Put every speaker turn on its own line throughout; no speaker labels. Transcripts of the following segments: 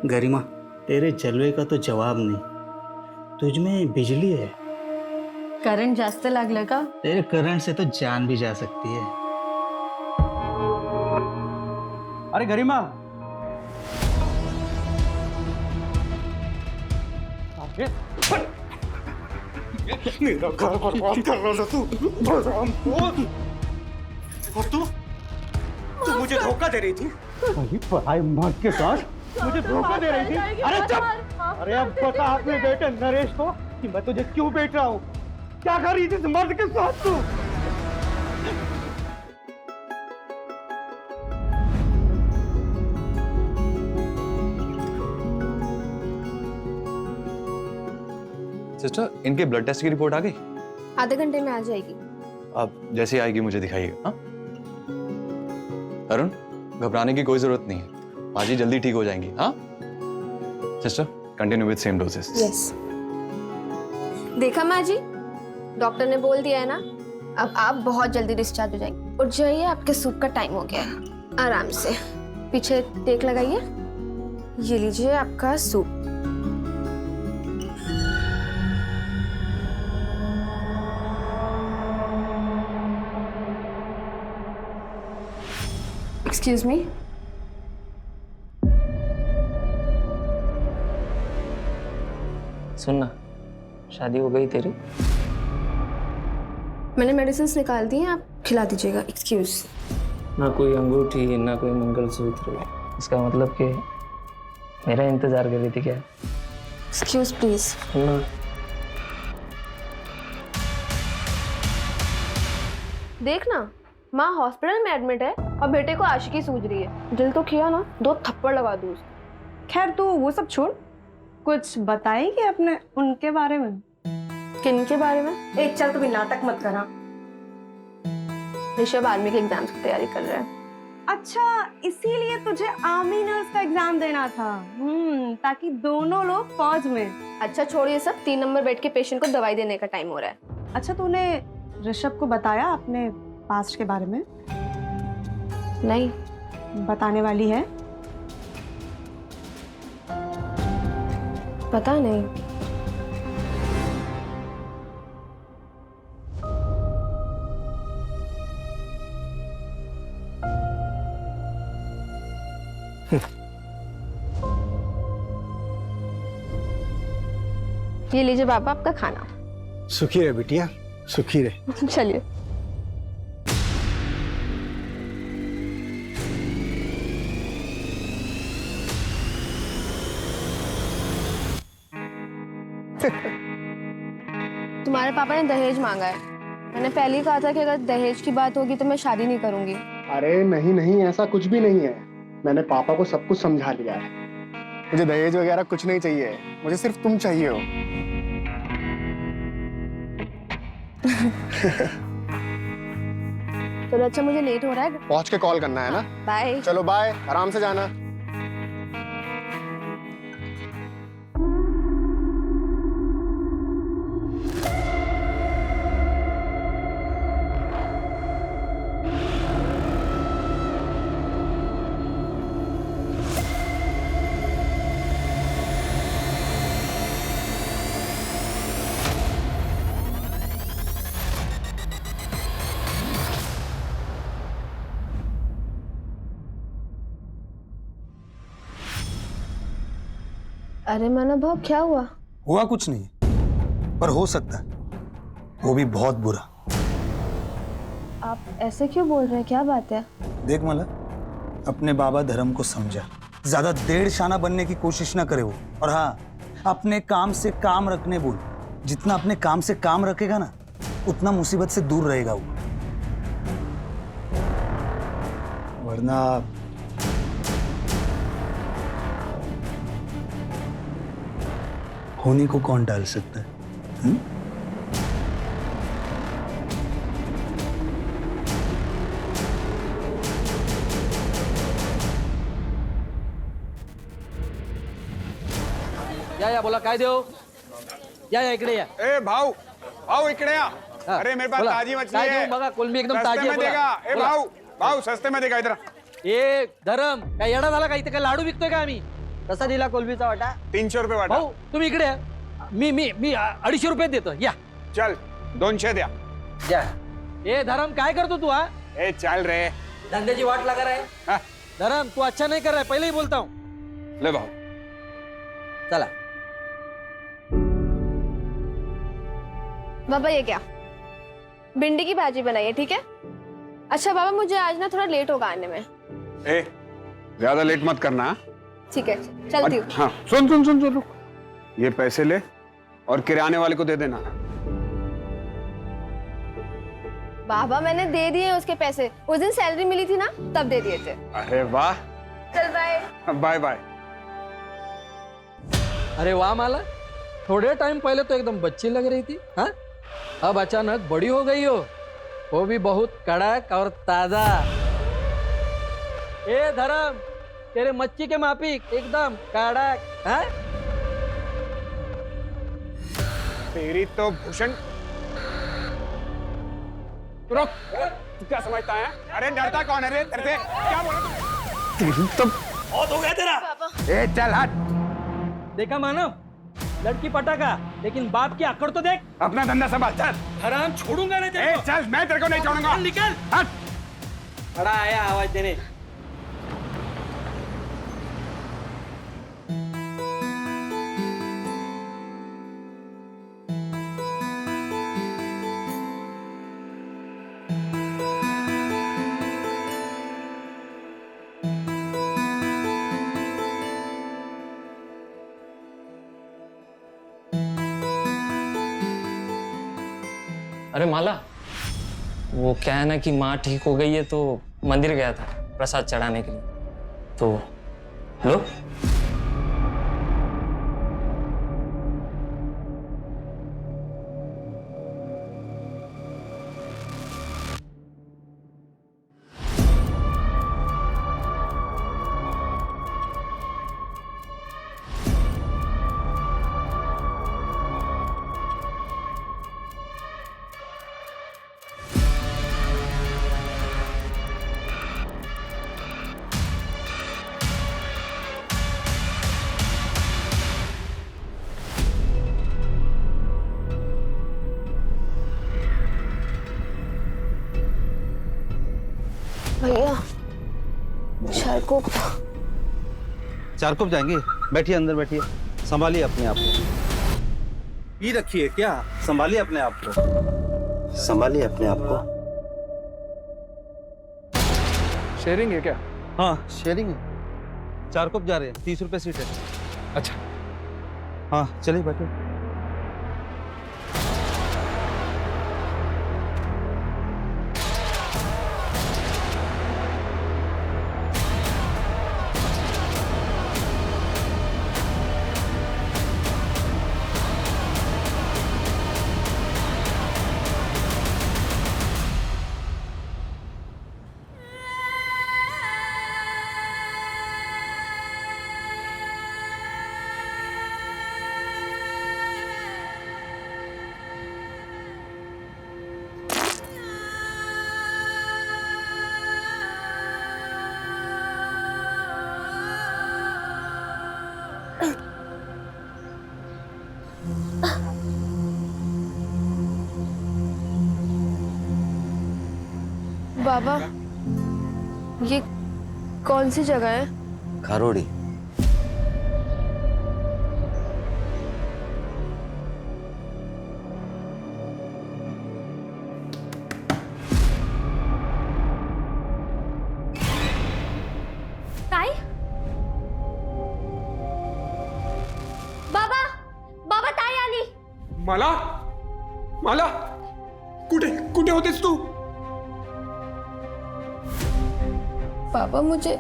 गरिमा, तेरे जलवे का तो जवाब नहीं। तुझ में बिजली है।
करंट जास्त लागलं का?
तेरे करंट से तो जान भी जा सकती है। अरे गरिमा,
मेरा घर बर्बाद कर रहा था तू। और तू मुझे धोखा दे रही थी। वही पढ़ाई मर्द के साथ मुझे धोखा दे रही थी। अरे चुप! अरे अब पता आपने बेटे नरेश को कि मैं तुझे क्यों बेच रहा हूँ। क्या कर रही थी इस मर्द के साथ तू?
सिस्टर, इनके ब्लड टेस्ट की रिपोर्ट आ गई?
आधे घंटे में आ जाएगी।
अब जैसे आएगी मुझे दिखाइएगा। हाँ अरुण, घबराने की कोई जरूरत नहीं है, बाजी जल्दी ठीक हो जाएंगी। हाँ sister, continue with same doses.
Yes. देखा माँ जी, डॉक्टर ने बोल दिया है ना, अब आप बहुत जल्दी डिस्चार्ज हो जाएंगे। उठ जाइए, आपके सूप का टाइम हो गया है। आराम से पीछे टेक लगाइए। ये लीजिए आपका सूप। Excuse me.
सुनना, शादी हो गई तेरी?
मैंने मेडिसिन निकाल दी हैं, आप खिला दीजिएगा। एक्सक्यूज।
ना कोई अंगूठी, ना कोई मंगलसूत्र। इसका मतलब कि मेरा इंतजार कर रही थी क्या?
Excuse please.
सुनना,
देखना, माँ हॉस्पिटल में एडमिट है और बेटे को आशिकी सूझ रही है। दिल तो किया ना, 2 थप्पड़ लगा दूँ उसको।
खैर तू वो सब छोड़, कुछ बताएगी अपने उनके बारे में?
किन के बारे में?
एक चल तू भी नाटक मत करा।
ऋषभ आर्मी के एग्जाम्स की तैयारी कर रहा है।
अच्छा, इसीलिए तुझे आर्मी नर्स का एग्जाम देना था। ताकि दोनों लोग फौज में।
अच्छा छोड़िए सब, 3 नंबर बेड के पेशेंट को दवाई देने का टाइम हो रहा है।
अच्छा, तूने ऋषभ को बताया अपने पास्ट के बारे में?
नहीं।
बताने वाली है?
पता नहीं। ये लीजिए पापा आपका खाना।
सुखी रहे बिटिया, सुखी रहे।
चलिए। तुम्हारे पापा ने दहेज मांगा है। मैंने पहले ही कहा था कि अगर दहेज की बात होगी तो मैं शादी नहीं करूंगी।
अरे नहीं नहीं, ऐसा कुछ भी नहीं है। मैंने पापा को सब कुछ समझा लिया है। मुझे दहेज वगैरह कुछ नहीं चाहिए, मुझे सिर्फ तुम चाहिए हो।
चलो अच्छा, मुझे लेट हो रहा है।
पहुंच के कॉल करना है ना?
बाय।
चलो बाय, आराम से जाना।
अरे माना भाव, क्या हुआ?
हुआ कुछ नहीं, पर हो सकता है, वो भी बहुत बुरा।
आप ऐसे क्यों बोल रहे हैं, क्या बात है?
देख मला, अपने बाबा धर्म को समझा। ज्यादा डेढ़ शाना बनने की कोशिश ना करे वो। और हाँ, अपने काम से काम रखने बोल। जितना अपने काम से काम रखेगा ना, उतना मुसीबत से दूर रहेगा वो। वरना होने को कौन डाल सकता है?
या बोला काय देऊ? या इकडे या.
ए भाऊ, भाऊ इकडे या. अरे मेरे पास ताजी मछली है.
बघा कोलंबी एकदम
सस्ते
ताजी
में
आहे.
देगा. ए भाऊ, भाऊ सस्ते में देगा इधर.
ए धरम, काय येडा झाला का? इथे काय लाडू विकतोय का आम्ही? कसा दिला कोलबीचा वाटा
300 रुपये वाटा
भाऊ तुम्ही इकडे या. मी मी मी 250 रुपये देतो या
चल 200 द्या
या ए धरम काय करतो तू हा
ए चल रे
धंद्याची वाट लगा रहा है
हा,
धरम तू अच्छा नहीं कर रहा है पहले ही बोलता हूँ
ले भाऊ
चला
बाबा ये क्या भिंडी की भाजी बनाइए ठीक है। अच्छा बाबा मुझे आज ना थोड़ा लेट होगा आने में।
ए ज्यादा लेट मत करना
ठीक है चलती हूँ।
हाँ सुन सुन सुन सुन रुक। ये पैसे ले और किराने वाले को दे देना।
बाबा मैंने दे दिए उसके पैसे, उस दिन सैलरी मिली थी ना तब दे दिए थे।
अरे वाह
चल बाय।
Bye bye.
अरे वाह माला थोड़े टाइम पहले तो एकदम बच्ची लग रही थी हाँ अब अचानक बड़ी हो गई हो वो भी बहुत कड़क और ताजा। ए धर्म तेरे मच्छी के माफिक एकदम कड़क हाँ
तेरी तो भूषण रुक तू क्या समझता है? अरे डरता कौन है रे तेरे से? क्या बोल रहा तू?
बहुत हो गया तेरा।
ए चल हट।
देखा मानव लड़की पटाखा लेकिन बाप की अकड़ तो देख।
अपना धंधा संभाल चल।
हराम छोड़ूंगा नहीं तेरे
ए
को।
चल मैं तेरे को नहीं छोड़ूंगा।
निकल।
हट।
बड़ा आया आवाज देने।
अरे माला वो क्या है ना कि माँ ठीक हो गई है तो मंदिर गया था प्रसाद चढ़ाने के लिए तो लो
भैया चारकोप
चारकोप जाएंगे बैठिए अंदर बैठिए संभालिए अपने आप को ये रखिए क्या संभालिए अपने आप को संभालिए अपने आप को
शेयरिंग है क्या?
हाँ शेयरिंग है चारकोप जा रहे हैं 30 रुपए सीट है।
अच्छा
हाँ चलिए बैठिए।
बाबा ये कौन सी जगह है?
खारोड़ी
ताई बाबा बाबा ताई आली।
मला मला कुठे कुठे होतेस तू?
पापा मुझे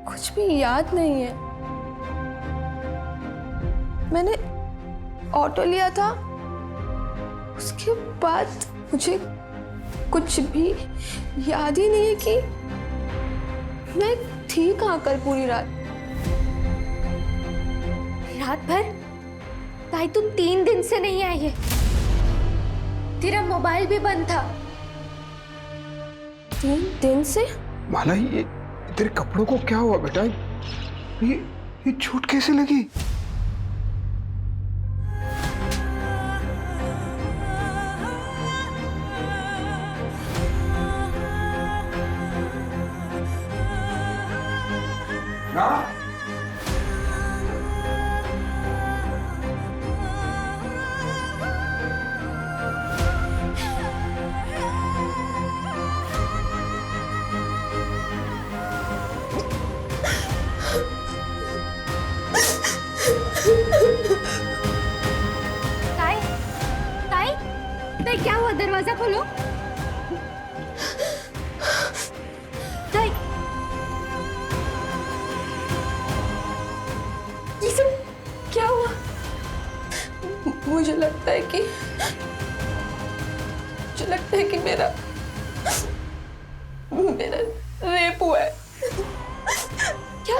कुछ भी याद नहीं है। मैंने ऑटो लिया था उसके बाद मुझे कुछ भी याद ही नहीं है कि मैं थी कहाँ कल पूरी रात।
रात भर? ताई तुम 3 दिन से नहीं आई है, तेरा मोबाइल भी बंद था।
3 दिन से?
माला ये तेरे कपड़ों को क्या हुआ बेटा? ये चोट कैसे लगी?
ताई ताई ताई क्या हुआ? दरवाजा खोलो। ताई ये सब क्या हुआ?
मुझे लगता है कि मेरा रेप हुआ है।
क्या?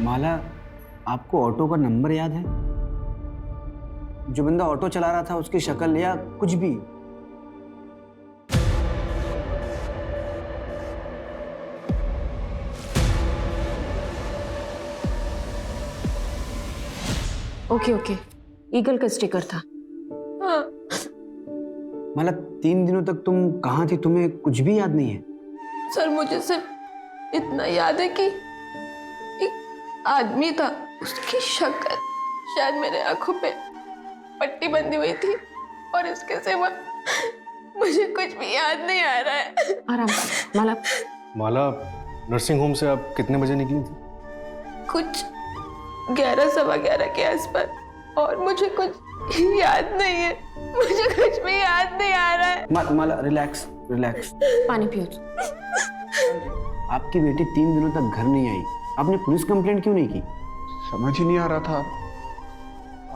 माला, आपको ऑटो का नंबर याद है? जो बंदा ऑटो चला रहा था उसकी शक्ल या कुछ भी?
ओके ईगल का स्टिकर था। हाँ।
माला, 3 दिनों तक तुम कहाँ थी? तुम्हें कुछ भी याद नहीं है?
सर मुझे सिर्फ इतना याद है कि एक आदमी था, उसकी शक्ल शायद मेरे आंखों पे पट्टी बंधी हुई थी और इसके सिवा मुझे कुछ भी याद नहीं आ रहा है। आराम से माला।
माला, नर्सिंग होम से आप कितने बजे निकली थी?
कुछ 11-11:15 के आसपास, और मुझे कुछ याद नहीं है। मुझे कुछ भी याद नहीं आ रहा है।
माला, रिलैक्स।
पानी पियो।
आपकी बेटी 3 दिनों तक घर नहीं आई, आपने पुलिस कंप्लेंट क्यों नहीं की?
समझ ही नहीं आ रहा था।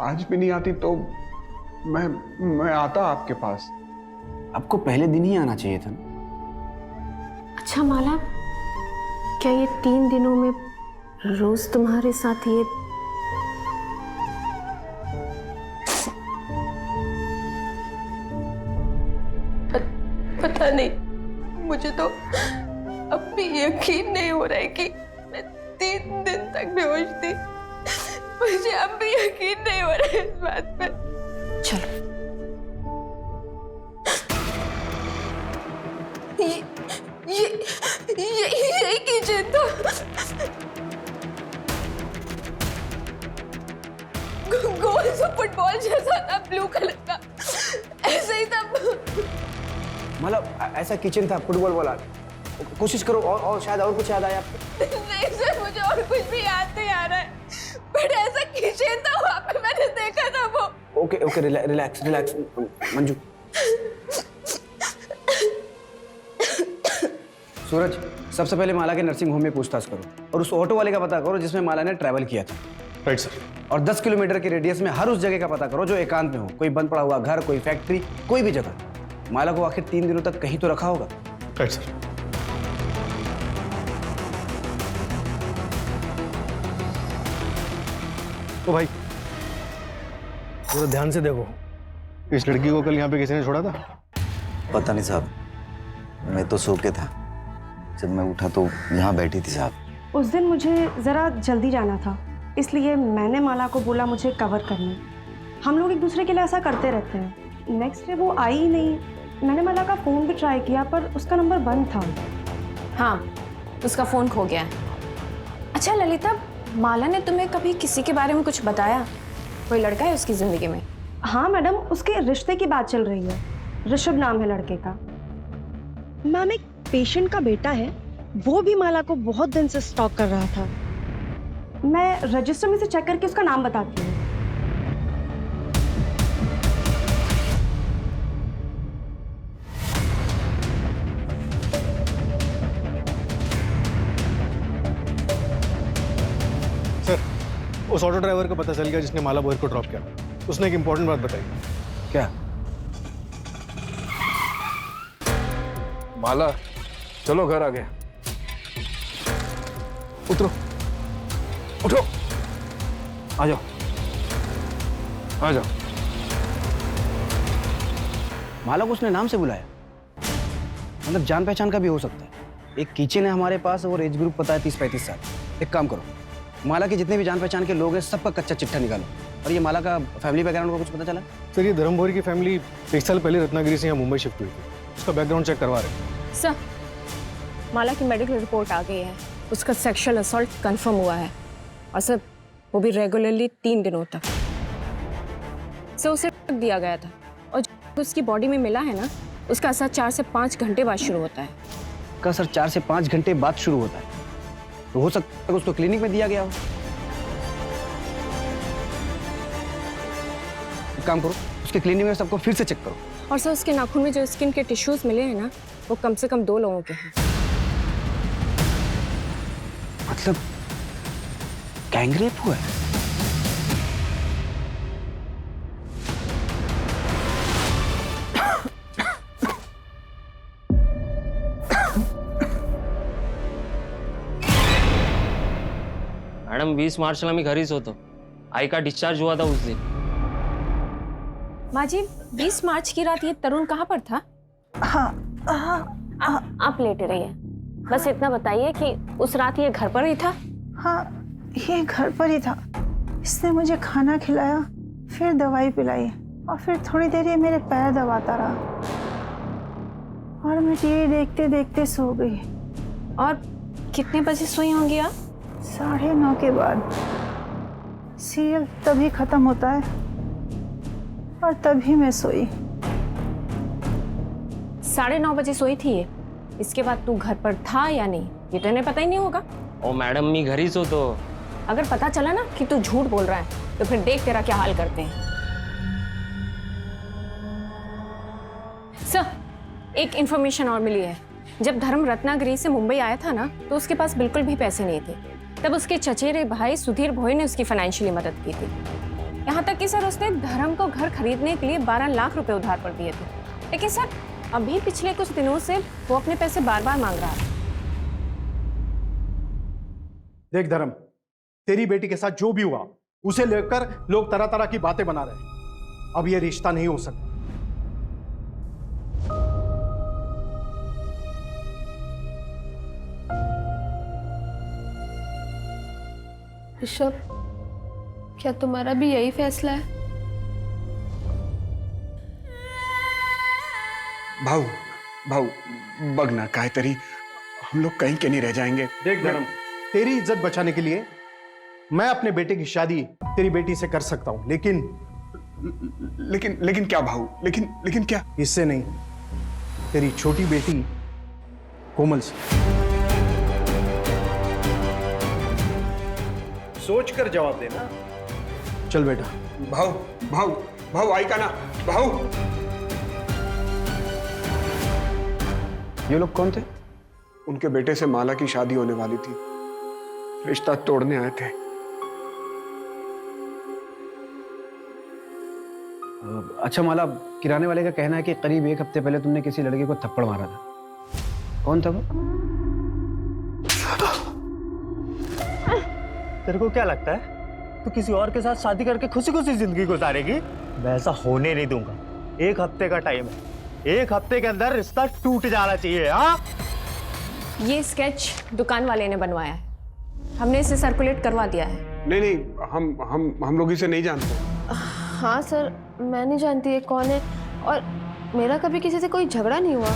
आज भी नहीं आती तो मैं आता आपके पास।
आपको पहले दिन ही आना चाहिए था।
अच्छा माला, क्या ये 3 दिनों में रोज तुम्हारे साथ ये पता नहीं, मुझे तो अब भी यकीन नहीं हो रहा है कि मैं 3 दिन तक बेहोश थी। मुझे अब भी यकीन नहीं हो रहा है इस बात पे। चलो, ये किचन था। गोल सा फुटबॉल जैसा था, ब्लू कलर का, ऐसे ही था।
मतलब ऐसा किचन था, फुटबॉल वाला? कोशिश करो और शायद और कुछ याद आया आपको।
नहीं सर, मुझे और कुछ भी याद नहीं आ रहा है, बट ऐसा किचन था, वहां पे मैंने देखा था वो।
Okay, relax Manju. सूरज, सबसे पहले माला के नर्सिंग होम में पूछताछ करो और उस ऑटो वाले का पता करो जिसमें माला ने ट्रैवल किया था।
Right sir.
और 10 किलोमीटर के रेडियस में हर उस जगह का पता करो जो एकांत में हो, कोई बंद पड़ा हुआ घर, कोई फैक्ट्री, कोई भी जगह। माला को आखिर 3 दिनों तक कहीं तो रखा होगा।
Right sir. ओ भाई, जरा ध्यान से देखो, इस लड़की को कल यहाँ पे किसी ने छोड़ा था?
पता नहीं साहब, मैं तो सो के था। जब मैं उठा तो यहाँ बैठी थी साहब।
उस दिन मुझे ज़रा जल्दी जाना था, इसलिए मैंने माला को बोला मुझे कवर करने। हम लोग एक दूसरे के लिए ऐसा करते रहते हैं। नेक्स्ट डे वो आई ही नहीं। मैंने माला का फ़ोन भी ट्राई किया पर उसका नंबर बंद था।
हाँ, उसका फ़ोन खो गया है। अच्छा ललिता, माला ने तुम्हें कभी किसी के बारे में कुछ बताया? कोई लड़का है उसकी ज़िंदगी में?
हाँ मैडम, उसके रिश्ते की बात चल रही है। ऋषभ नाम है लड़के का। मैम, एक पेशेंट का बेटा है, वो भी माला को बहुत दिन से स्टॉक कर रहा था। मैं रजिस्टर में से चेक करके उसका नाम बताती हूँ।
सर, उस ऑटो ड्राइवर का पता चल गया जिसने माला बोहर को ड्रॉप किया। उसने एक इंपॉर्टेंट बात बताई।
क्या?
माला, चलो घर आ गए। उतरो, उठो, आ जाओ। आ जाओ।
माला को उसने नाम से बुलाया, मतलब जान पहचान का भी हो सकता है। एक किचन है हमारे पास और एज ग्रुप पता है 30-35 साल। एक काम करो, माला के जितने भी जान पहचान के लोग हैं सबका कच्चा चिट्ठा निकालो। और ये माला का फैमिली बैकग्राउंड का कुछ पता चला?
सर ये धर्मभोरी की फैमिली 1 साल पहले रत्नागिरी से यहाँ मुंबई शिफ्ट हुई थी। उसका बैकग्राउंड चेक करवा रहे हैं।
सर, माला की मेडिकल रिपोर्ट आ गई है। उसका सेक्सुअल असॉल्ट कंफर्म हुआ है और सर वो भी रेगुलरली 3 दिनों तक। सर उसे दिया गया था और जो उसकी बॉडी में मिला है ना, उसका असर 4 से 5 घंटे बाद शुरू होता है।
का सर 4 से 5 घंटे बाद शुरू होता है, तो हो सकता है उसको क्लिनिक में दिया गया हो। एक काम करो, उसके क्लिनिक में सबको फिर से चेक करो।
और सर उसके नाखून में जो स्किन के टिश्यूज मिले हैं ना, वो कम से कम 2 लोगों के हैं।
मतलब गैंगरेप हुआ है?
मैडम 20 मार्चला मी घरीच होतो. आई का डिस्चार्ज हुआ था उस दिन.
माँ जी 20 मार्च की रात ये तरुण कहाँ पर था? आप लेटे रहिए, बस इतना बताइए कि उस रात ये घर पर ही था?
हाँ, ये घर पर ही था। इसने मुझे खाना खिलाया, फिर दवाई पिलाई और फिर थोड़ी देर ये मेरे पैर दबाता रहा और मैं टीवी देखते देखते सो गई।
और कितने बजे सोई होंगी आप?
9:30 के बाद। सीरियल तभी खत्म होता है और तभी मैं सोई।
9:30 बजे सोई थी ये। इसके बाद तू घर पर था या नहीं ये तो इन्हें पता ही नहीं होगा।
ओ मैडम मी घरीच होतो.
अगर पता चला ना कि तू झूठ बोल रहा है तो फिर देख तेरा क्या हाल करते हैं। सर, एक इंफॉर्मेशन और मिली है। जब धर्म रत्नागिरी से मुंबई आया था ना, तो उसके पास बिल्कुल भी पैसे नहीं थे। तब उसके चचेरे भाई सुधीर भोई ने उसकी फाइनेंशियली मदद की थी। यहाँ तक कि सर उसने धर्म को घर खरीदने के लिए 12 लाख रुपए उधार पर दिए थे। लेकिन सर अभी पिछले कुछ दिनों से वो अपने पैसे बार बार मांग रहा है।
देख धर्म, तेरी बेटी के साथ जो भी हुआ उसे लेकर लोग तरह तरह की बातें बना रहे हैं। अब ये रिश्ता नहीं हो सकता।
ऋषभ, क्या तुम्हारा भी यही फैसला है?
भाऊ भाऊ बघ ना काहीतरी, हम लोग कहीं के नहीं रह जाएंगे।
देख धर्म, तेरी इज्जत बचाने के लिए मैं अपने बेटे की शादी तेरी बेटी से कर सकता हूं, लेकिन
लेकिन क्या भाऊ? लेकिन क्या?
इससे नहीं, तेरी छोटी बेटी कोमल से। सोच कर जवाब देना। चल बेटा।
भाऊ भाऊ भाऊ आई का ना भाऊ।
ये लोग कौन थे?
उनके बेटे से माला की शादी होने वाली थी, रिश्ता तोड़ने आए थे।
अच्छा माला, किराने वाले का कहना है कि करीब 1 हफ्ते पहले तुमने किसी लड़के को थप्पड़ मारा था। कौन था वो?
तेरे को क्या लगता है तू किसी और के साथ शादी करके खुशी खुशी जिंदगी गुजारेगी? वैसा होने नहीं दूंगा। 1 हफ्ते का टाइम है, 1 हफ्ते के अंदर रिश्ता टूट जाना चाहिए। हाँ,
ये स्केच दुकान वाले ने बनवाया है, हमने इसे सर्कुलेट करवा दिया है।
नहीं, हम लोग इसे नहीं जानते।
हाँ सर, मैं नहीं जानती ये कौन है और मेरा कभी किसी से कोई झगड़ा नहीं हुआ।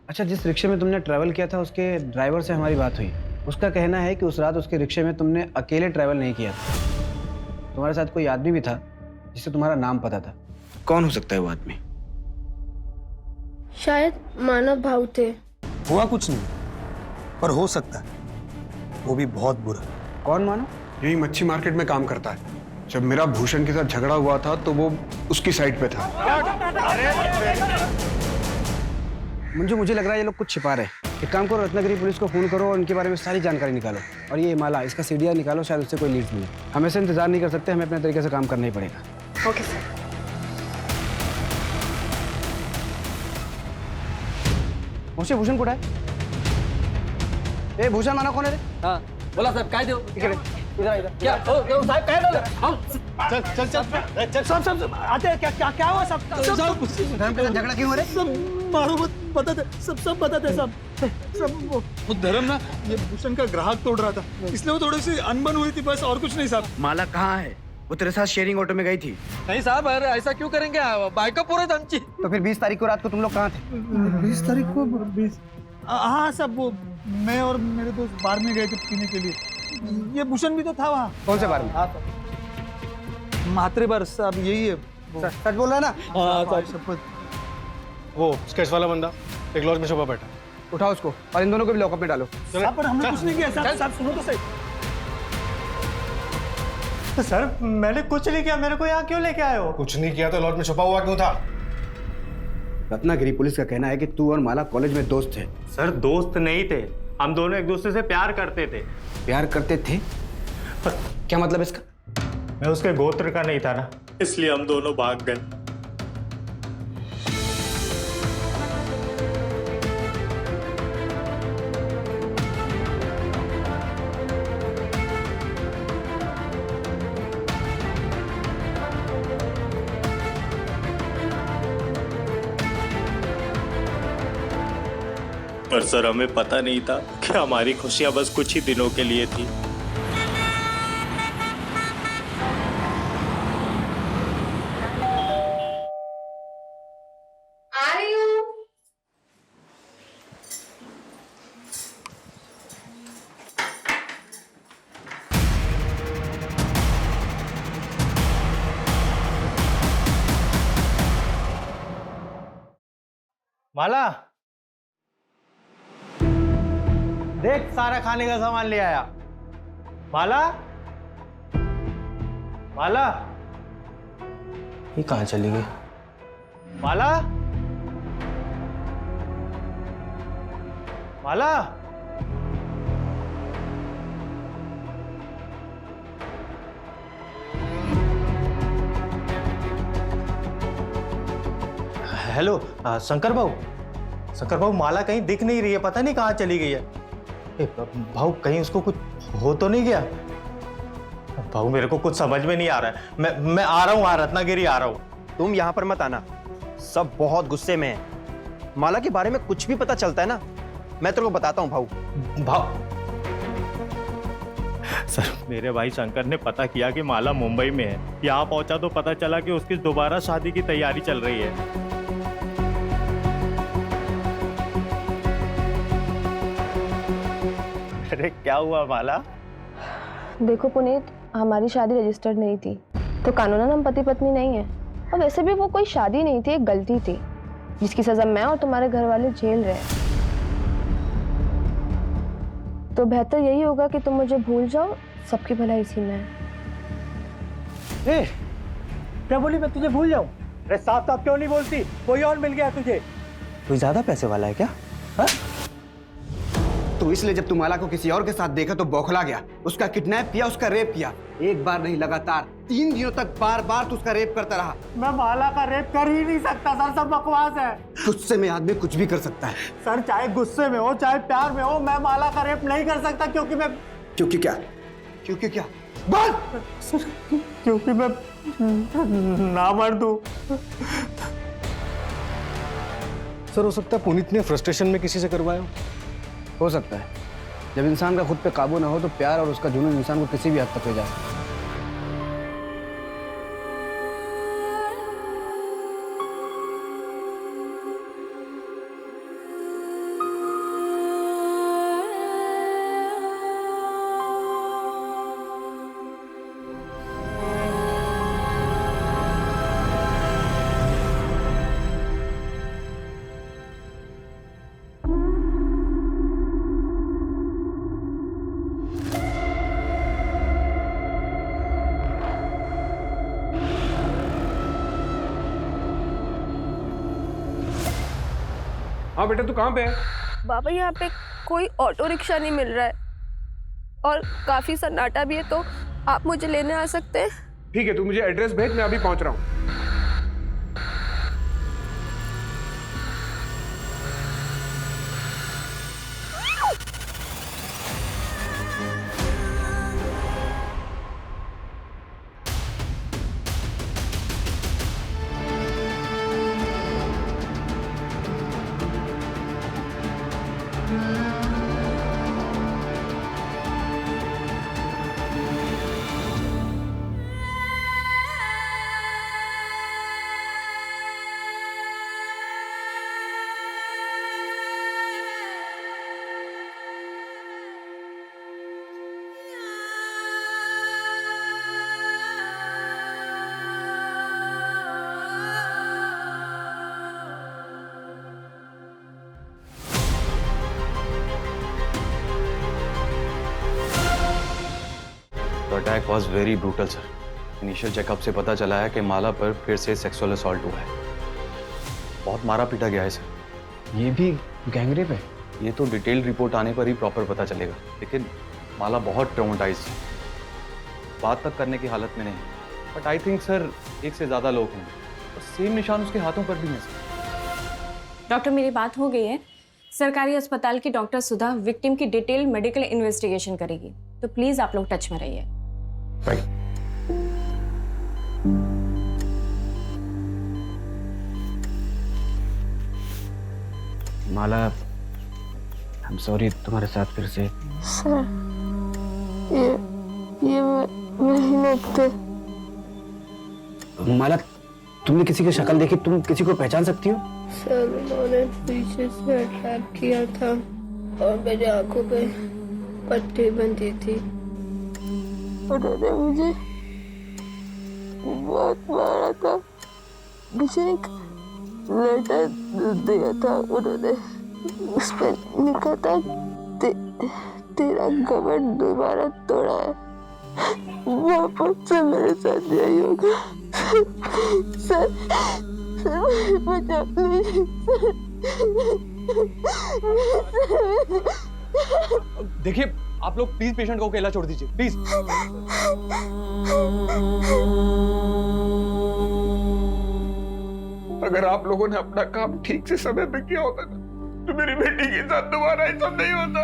अच्छा, जिस रिक्शे में तुमने ट्रैवल किया था उसके ड्राइवर से हमारी बात हुई। उसका कहना है कि उस रात उसके रिक्शे में तुमने अकेले ट्रैवल नहीं किया था, तुम्हारे साथ कोई आदमी भी था जिसे तुम्हारा नाम पता था। कौन हो सकता है वो आदमी?
शायद मानव भाव थे।
हुआ कुछ नहीं, पर हो सकता है वो भी बहुत बुरा।
कौन मानो?
यही मच्छी मार्केट में काम करता है। जब मेरा भूषण के साथ झगड़ा हुआ था तो वो उसकी साइड पे था।
मुझे लग रहा है ये लोग कुछ छिपा रहे हैं। एक काम करो, रत्नागिरी पुलिस को फोन करो और उनके बारे में सारी जानकारी निकालो। और ये माला, इसका सीडीआर निकालो, शायद उससे कोई लीड्स मिले। हम ऐसे इंतजार नहीं कर सकते, हमें अपने तरीके से काम करना ही पड़ेगा।
Okay sir.
मुझे भूषण कुड़ा है? ए भूषण माना कौन है रे?
हाँ बोला साहब काय देऊ
इकडे इधर इधर
क्या ओ साहब काय झालं
चल चल चल चल सब आते हैं। क्या क्या हुआ सब
धर्म के साथ झगड़ा क्यों हो रहा है?
सब मारो मत बताते सब बताते सब वो धर्म ना ये भूषण का ग्राहक तोड़ रहा था, इसलिए वो थोड़ी सी अनबन हुई थी, बस और कुछ नहीं साहब।
माला कहाँ है? वो तेरे साथ शेयरिंग ऑटो में गई थी।
नहीं साहब अरे ऐसा क्यों करेंगे बाइका पूरे आमची
तो फिर 20 तारीख को रात को तुम लोग कहाँ थे?
20 तारीख को 20 हाँ सब वो मैं और मेरे दोस्त बार में गए थे पीने के लिए। ये भूषण भी तो था वहाँ।
कौन से बार में?
मात्रे बार साहब यही है वो।
सच बोल रहा है ना?
हाँ शपथ।
वो स्केच वाला बंदा एक लॉज में छुपा बैठा।
उठाओ उसको और इन दोनों को भी लॉकअप में डालो।
साहब पर हमने कुछ नहीं किया साहब। साहब सुनो तो सही। तो सर मैंने कुछ नहीं किया, मेरे को यहाँ क्यों लेके आए हो?
कुछ नहीं किया तो लॉज में छुपा हुआ क्यों था?
रत्नागिरी पुलिस का कहना है कि तू और माला कॉलेज में दोस्त थे।
सर दोस्त नहीं थे, हम दोनों एक दूसरे से प्यार करते थे।
प्यार करते थे? क्या मतलब इसका?
मैं उसके गोत्र का नहीं था ना, इसलिए हम दोनों भाग गए। पर सर हमें पता नहीं था कि हमारी खुशियां बस कुछ ही दिनों के लिए थी।
आ रही हूँ।
माला देख सारा खाने का सामान ले आया। माला माला
ये कहाँ चली गई?
माला माला हेलो शंकर भाऊ माला कहीं दिख नहीं रही है, पता नहीं कहाँ चली गई है। भाऊ कहीं उसको कुछ हो तो नहीं गया? भाऊ मेरे को कुछ समझ में नहीं आ रहा है। मैं आ रहा हूँ, रत्नागिरी आ रहा हूँ।
तुम यहाँ पर मत आना, सब बहुत गुस्से में हैं। माला के बारे में कुछ भी पता चलता है ना, मैं तेरे को बताता हूँ भाऊ।
सर मेरे भाई शंकर ने पता किया कि माला मुंबई में है। यहाँ पहुंचा तो पता चला कि उसकी दोबारा शादी की तैयारी चल रही है। अरे क्या हुआ माला?
देखो पुनीत, हमारी शादी रजिस्टर्ड नहीं थी, तो कानूनन हम पति पत्नी नहीं है। और वैसे भी वो कोई शादी नहीं थी, एक गलती थी जिसकी सजा मैं और तुम्हारे घर वाले झेल रहे हैं। तो बेहतर यही होगा कि तुम मुझे भूल जाओ, सबकी भलाई इसी में है।
क्या बोली मैं तुझे भूल जाऊं? अरे साफ साफ क्यों नहीं बोलती? कोई और मिल गया तुझे?
कोई ज्यादा पैसे वाला है क्या?
हा? तो इसलिए जब तू माला को किसी और के साथ देखा तो बौखला गया, उसका किडनैप किया, उसका रेप किया। एक बार नहीं, लगातार 3 दिनों तक बार बार तू उसका रेप करता रहा।
मैं माला का रेप कर ही नहीं सकता सर, सब बकवास है।
गुस्से में आदमी कुछ भी कर सकता है
सर, चाहे गुस्से में हो चाहे प्यार में हो, मैं माला का रेप नहीं कर सकता। क्योंकि मैं
क्योंकि क्या
बोल सर, क्योंकि मैं ना मर्द हूं।
सर हो सकता है पुनीत ने फ्रस्ट्रेशन में किसी से करवाया
हो सकता है। जब इंसान का खुद पे काबू ना हो तो प्यार और उसका जुनून इंसान को किसी भी हद तक ले जा सकता है।
हाँ बेटा तू कहाँ पे है?
बाबा यहाँ पे कोई ऑटो रिक्शा नहीं मिल रहा है और काफी सन्नाटा भी है, तो आप मुझे लेने आ सकते हैं?
ठीक है, तू मुझे एड्रेस भेज, मैं अभी पहुंच रहा हूँ।
The attack was very brutal, sir. Initial checkup से पता चला है कि माला पर फिर से सेक्सुअल असॉल्ट हुआ है। बहुत मारा पीटा गया है सर।
ये भी गैंगरेप है?
ये तो डिटेल रिपोर्ट आने पर ही प्रॉपर पता चलेगा, लेकिन माला बहुत ट्रॉमेटाइज्ड है, बात तक करने की हालत में नहीं। बट आई थिंक सर एक से ज्यादा लोग होंगे और सेम निशान उसके हाथों पर भी हैं सर।
डॉक्टर मेरी बात हो गई है। सरकारी अस्पताल की डॉक्टर सुधा विक्टिम की डिटेल मेडिकल इन्वेस्टिगेशन करेगी, तो प्लीज आप लोग टच में रहिए।
Right.
Mala, I am sorry तुम्हारे साथ फिर से।
सर ये मेहनत थे।
माला, तुमने किसी की शक्ल देखी? तुम किसी को पहचान सकती हो?
सर उन्होंने पीछे से अटैक किया था और मेरी आंखों पे पट्टी बंधी थी। उन्होंने मुझे बहुत मारा था। मुझे एक लेटर दिया था उन्होंने, उस पर लिखा था तेरा घमंड दोबारा तोड़ा है, वापस से मेरे साथ यही होगा। सर मुझे बचा लीजिए सर।
देखिए आप लोग प्लीज पेशेंट को अकेला छोड़ दीजिए, प्लीज।
अगर आप लोगों ने अपना काम ठीक से समय पे किया होता ना, तो मेरी बेटी के साथ दोबारा ऐसा नहीं होता।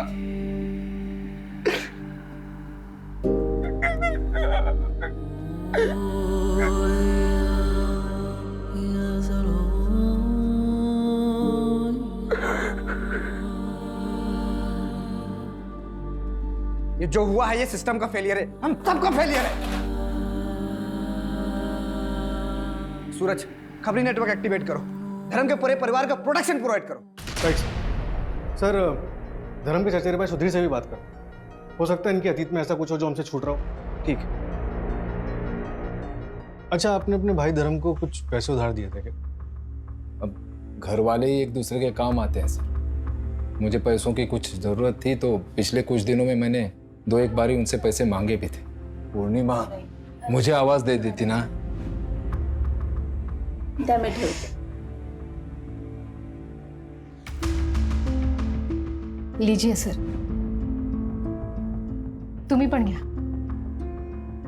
ये जो हुआ है ये सिस्टम का फेलियर है, हम सबका फेलियर है। सूरज, खबरी नेटवर्क एक्टिवेट करो, धर्म के पूरे परिवार का प्रोटेक्शन प्रोवाइड करो।
Right sir. धर्म के चचेरे भाई सुधीर से भी बात करो, हो सकता है इनके अतीत में ऐसा कुछ हो जो हमसे छूट रहा हो।
ठीक।
अच्छा, आपने अपने भाई धर्म को कुछ पैसे उधार दिए थे क्या?
अब घर वाले ही एक दूसरे के काम आते हैं सर। मुझे पैसों की कुछ ज़रूरत थी तो पिछले कुछ दिनों में मैंने 2-1 बार उनसे पैसे मांगे भी थे। पूर्णिमा मुझे आवाज दे देती ना।
लीजिए सर, तुम्ही पण घ्या।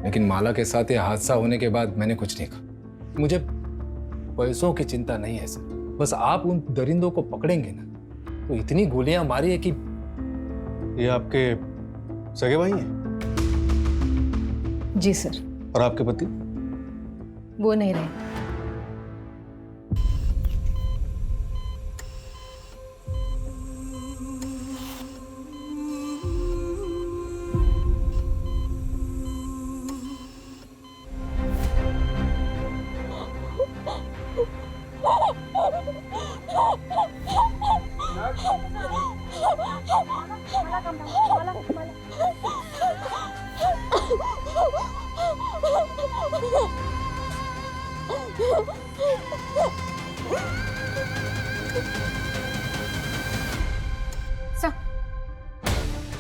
लेकिन माला के साथ ये हादसा होने के बाद मैंने कुछ नहीं कहा। मुझे पैसों की चिंता नहीं है सर, बस आप उन दरिंदों को पकड़ेंगे ना तो इतनी गोलियां मारी है कि।
ये आपके सगे भाई हैं?
जी सर।
और आपके पति?
वो नहीं रहे।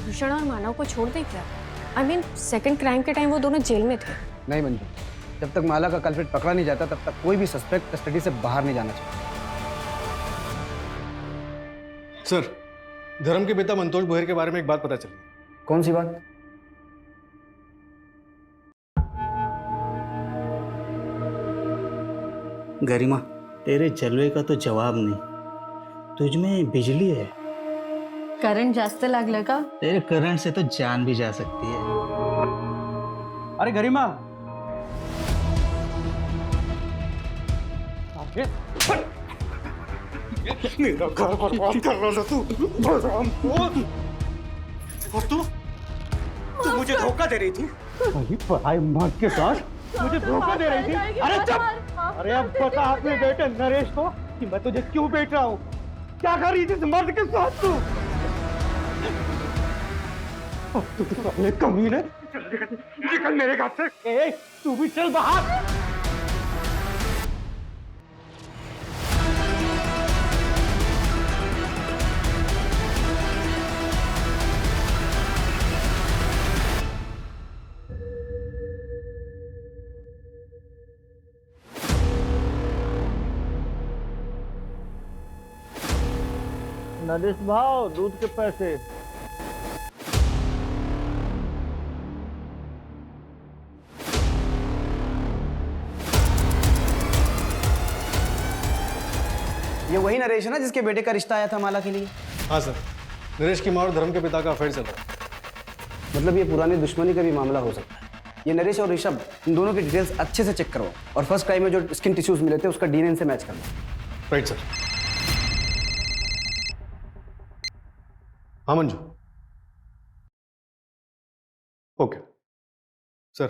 भूषण और मानव को छोड़ दे क्या? आई मीन सेकंड क्राइम के टाइम वो दोनों जेल में थे।
नहीं मंजू, जब तक माला का कल्प्रिट पकड़ा नहीं जाता तब तक कोई भी सस्पेक्ट कस्टडी से बाहर नहीं जाना चाहिए।
सर, धर्म के पिता मंतोष बोहर के बारे में एक बात पता चली।
कौन सी बात?
गरिमा, तेरे जलवे का तो जवाब नहीं, तुझ में बिजली है।
करंट जास्त लागलं का?
तेरे करंट से तो जान भी जा सकती है।
अरे गरिमा,
मेरा घर बर्बाद कर रहा था तू बलराम। और तू मुझे धोखा दे रही थी। वही पढ़ाई मार के साथ मुझे धोखा दे रही थी। अरे चुप! अरे अब बता अपने बेटे नरेश को कि मैं तुझे क्यों बेच रहा हूँ। क्या कर रही थी इस मर्द के साथ तू? अब तू अपने कमीने निकल मेरे घर से। ए, तू भी चल बाहर।
नरेश भाव दूध के पैसे।
ये वही नरेश है ना जिसके बेटे का रिश्ता आया था माला के लिए?
हाँ सर, नरेश की माँ और धर्म के पिता का अफेयर चल रहा है।
मतलब ये पुरानी दुश्मनी का भी मामला हो सकता है। ये नरेश और ऋषभ, इन दोनों की डिटेल्स अच्छे से चेक करवाओ और फर्स्ट क्राइम में जो स्किन टिश्यूज मिले थे उसका डीएनए से मैच करवाओ।
Right sir. हाँ मंजू। ओके सर,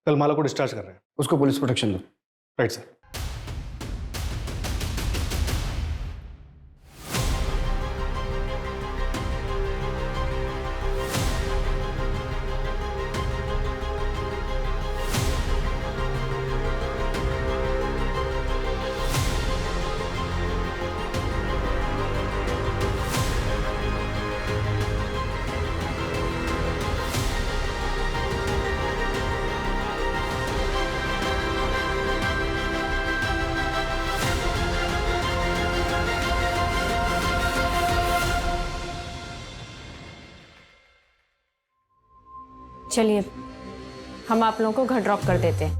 कल माला को डिस्चार्ज कर रहे हैं।
उसको पुलिस प्रोटेक्शन दो।
Right sir.
चलिए हम आप लोगों को घर ड्रॉप कर देते हैं।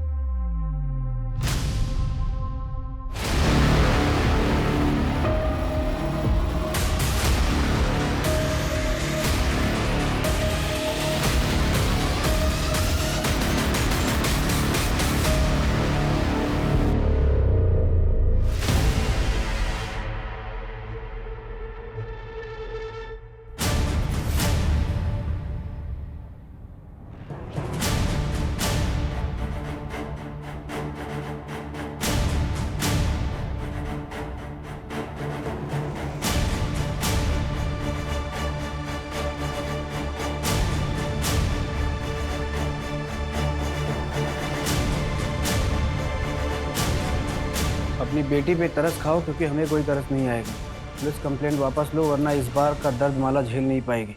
अपनी बेटी पे तरस खाओ क्योंकि हमें कोई तरस नहीं आएगा। पुलिस कंप्लेंट वापस लो वरना इस बार का दर्द माला झेल नहीं पाएगी।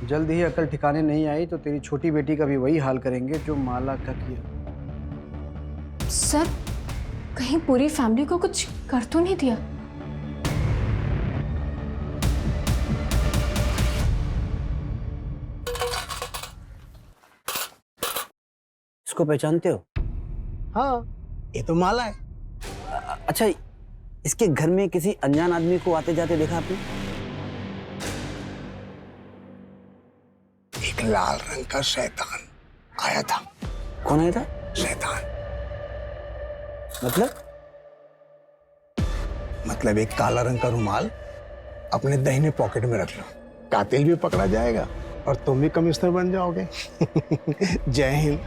जल्द ही अकल ठिकाने नहीं आई तो तेरी छोटी बेटी का भी वही हाल करेंगे जो माला का किया।
सर कहीं पूरी फैमिली को कुछ कर तो नहीं दिया?
इसको पहचानते हो?
हाँ, ये तो माला है।
अच्छा, इसके घर में किसी अनजान आदमी को आते जाते देखा आपने?
एक लाल रंग का शैतान आया था।
कौन आया था?
शैतान।
मतलब
एक काला रंग का रुमाल अपने दाहिने पॉकेट में रख लो, कातिल भी पकड़ा जाएगा और तुम भी कमिश्नर बन जाओगे। जय हिंद।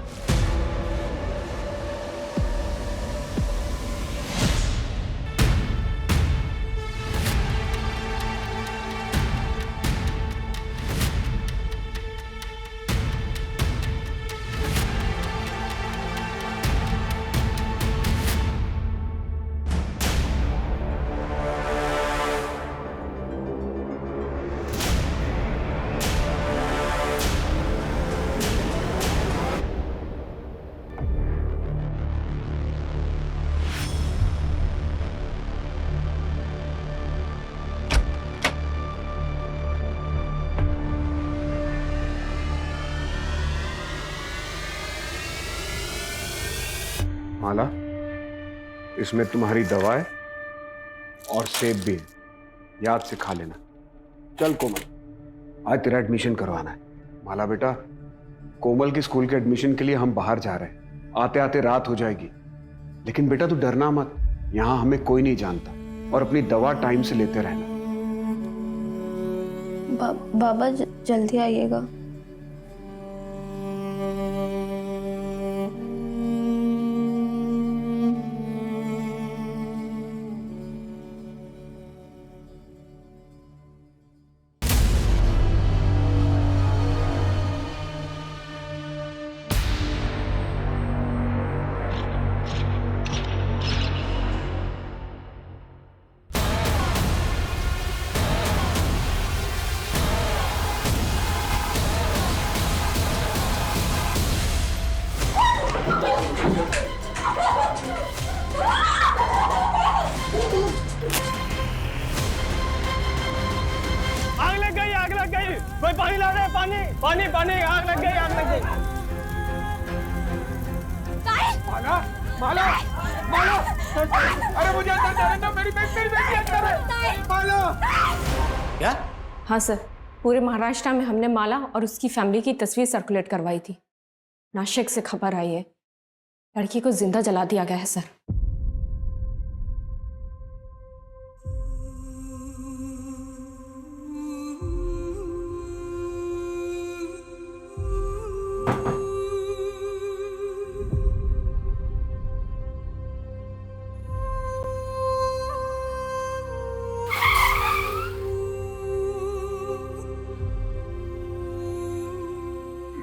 माला, इसमें तुम्हारी दवाएं और सेब भी है, याद से खा लेना। चल कोमल, आज तेरा एडमिशन करवाना है। माला बेटा, कोमल की स्कूल के एडमिशन के लिए हम बाहर जा रहे हैं। आते आते रात हो जाएगी, लेकिन बेटा तू डरना मत, यहाँ हमें कोई नहीं जानता। और अपनी दवा टाइम से लेते रहना।
बाबा जल्दी आइएगा।
आग लग गई, कोई पानी ला रहा है, पानी, आग लग गई। माला, अरे मुझे अंदर जाने दो, मेरी बेटी अंदर है। माला।
क्या? हाँ सर, पूरे महाराष्ट्र में हमने माला और उसकी फैमिली की तस्वीर सर्कुलेट करवाई थी। नासिक से खबर आई है, लड़की को जिंदा जला दिया गया है सर।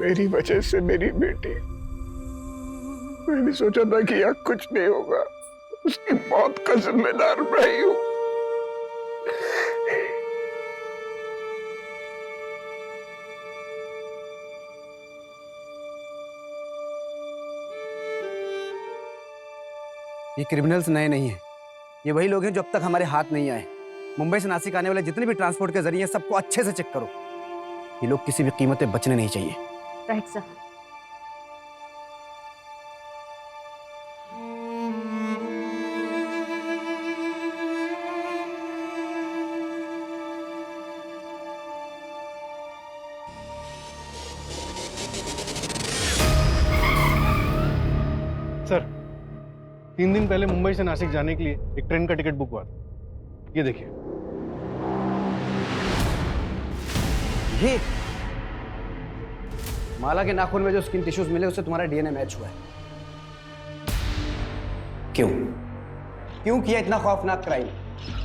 मेरी वजह से मेरी बेटी, मैंने सोचा था कि यहाँ कुछ नहीं होगा, उसकी मौत का जिम्मेदार मैं ही हूं।
ये क्रिमिनल्स नए नहीं हैं, ये वही लोग हैं जो अब तक हमारे हाथ नहीं आए। मुंबई से नासिक आने वाले जितने भी ट्रांसपोर्ट के जरिए सबको अच्छे से चेक करो। ये लोग किसी भी कीमत पे बचने नहीं चाहिए।
Right sir.
सर, 3 दिन पहले मुंबई से नासिक जाने के लिए एक ट्रेन का टिकट बुक हुआ था। ये देखिए।
ये माला के नाखून में जो स्किन टिश्यूज मिले उससे तुम्हारा डीएनए मैच हुआ है। क्यों किया इतना खौफनाक क्राइम?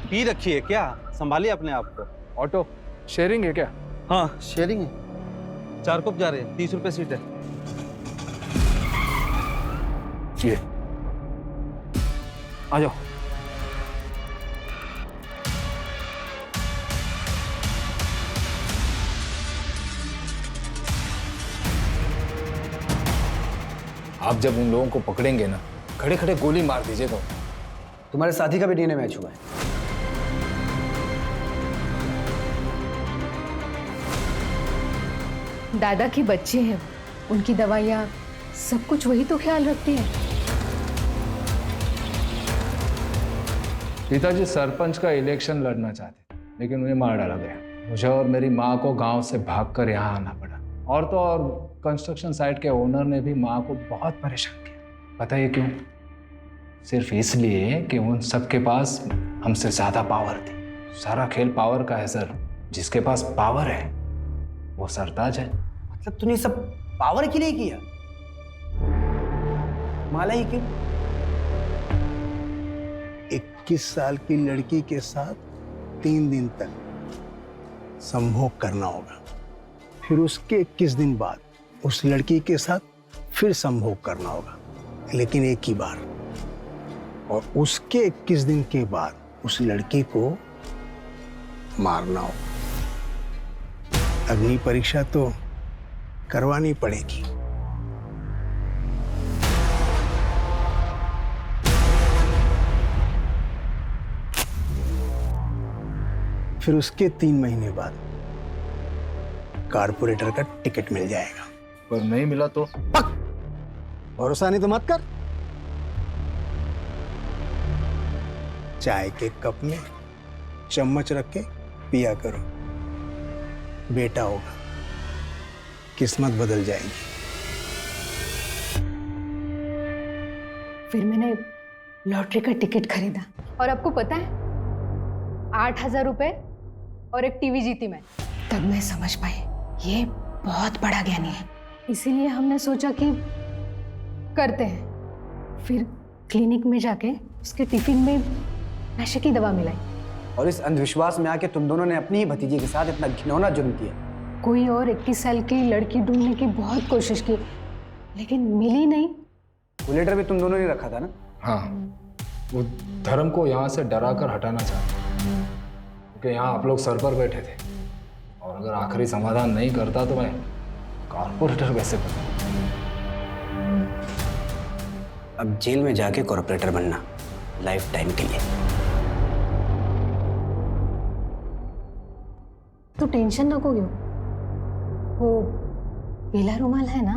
पी रखी है क्या? संभालिए अपने आप को।
ऑटो शेयरिंग है क्या?
हाँ शेयरिंग है, 4 कप जा रहे हैं, 30 रुपए सीट है।
ये आ जाओ।
आप जब उन लोगों को पकड़ेंगे ना, खड़े खड़े गोली मार दीजिएगा।
तुम्हारे साथी का भी डीएनए मैच हुआ है।
दादा की बच्चे हैं, उनकी दवाइयाँ सब कुछ वही तो ख्याल रखती है।
पिताजी सरपंच का इलेक्शन लड़ना चाहते, लेकिन उन्हें मार डाला गया। मुझे और मेरी माँ को गांव से भागकर यहाँ आना पड़ा। और तो और कंस्ट्रक्शन साइट के ओनर ने भी माँ को बहुत परेशान किया। पता है क्यों? सिर्फ इसलिए कि उन सबके पास हमसे ज्यादा पावर थी। सारा खेल पावर का है सर। जिसके पास पावर है वो सरताज है।
मतलब तूने सब पावर के लिए किया? माला ही क्यों?
21 साल की लड़की के साथ 3 दिन तक संभोग करना होगा, फिर उसके 21 दिन बाद उस लड़की के साथ फिर संभोग करना होगा, लेकिन एक ही बार। और उसके 21 दिन के बाद उस लड़की को मारना होगा। अग्नि परीक्षा तो करवानी पड़ेगी। फिर उसके 3 महीने बाद कारपोरेटर का टिकट मिल जाएगा।
पर नहीं मिला तो?
भरोसा नहीं तो मत कर। चाय के कप में चम्मच रख के पिया करो, बेटा होगा, किस्मत बदल जाएगी।
फिर मैंने लॉटरी का टिकट खरीदा और आपको पता है 8,000 रुपए और एक टीवी जीती मैं।
तब मैं समझ पाई ये बहुत बड़ा ज्ञानी है।
इसीलिए हमने सोचा कि करते हैं। फिर क्लिनिक में जाके उसके टिफिन में नशे की दवा मिलाई।
और इस अंधविश्वास में आके तुम दोनों ने अपनी ही भतीजी के साथ इतना घिनौना जुर्म किया।
कोई और 21 साल की लड़की ढूंढने की बहुत कोशिश की, लेकिन मिली नहीं।
वो लेटर भी तुम दोनों ने रखा था ना?
हाँ, वो धर्म को यहाँ से डरा कर हटाना चाहते, क्योंकि यहाँ आप लोग सर पर बैठे थे, और अगर आखिरी समाधान नहीं करता तो मैं कॉर्पोरेटर कैसे बनूं?
अब जेल में जाके कॉर्पोरेटर बनना लाइफ टाइम के लिए।
तो टेंशन नको क्यों, वो पीला रुमाल है ना,